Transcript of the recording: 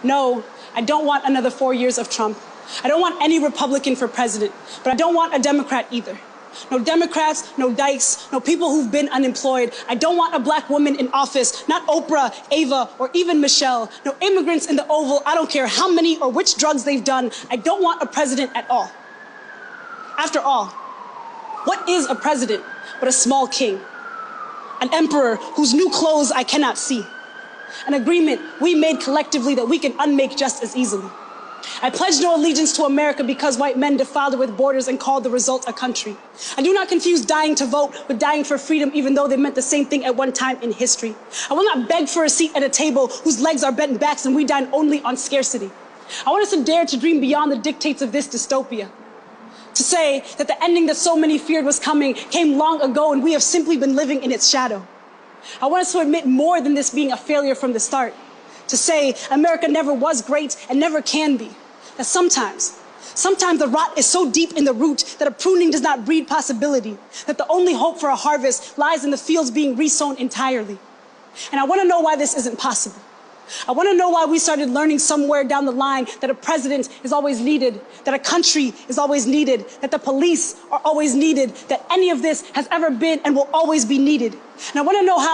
No, I don't want another 4 years of Trump. I don't want any Republican for president, but I don't want a Democrat either. No Democrats, no Dykes, no people who've been unemployed. I don't want a black woman in office, not Oprah, Ava, or even Michelle. No immigrants in the Oval. I don't care how many or which drugs they've done. I don't want a president at all. After all, what is a president but a small king? An emperor whose new clothes I cannot see. An agreement we made collectively that we can unmake just as easily. I pledge no allegiance to America because white men defiled it with borders and called the result a country. I do not confuse dying to vote with dying for freedom, even though they meant the same thing at one time in history. I will not beg for a seat at a table whose legs are bent backs and we dine only on scarcity. I want us to dare to dream beyond the dictates of this dystopia. To say that the ending that so many feared was coming came long ago and we have simply been living in its shadow. I want us to admit more than this being a failure from the start. To say America never was great and never can be. That sometimes the rot is so deep in the root that a pruning does not breed possibility. That the only hope for a harvest lies in the fields being resown entirely. And I want to know why this isn't possible. I want to know why we started learning somewhere down the line that a president is always needed, that a country is always needed, that the police are always needed, that any of this has ever been and will always be needed. And I want to know how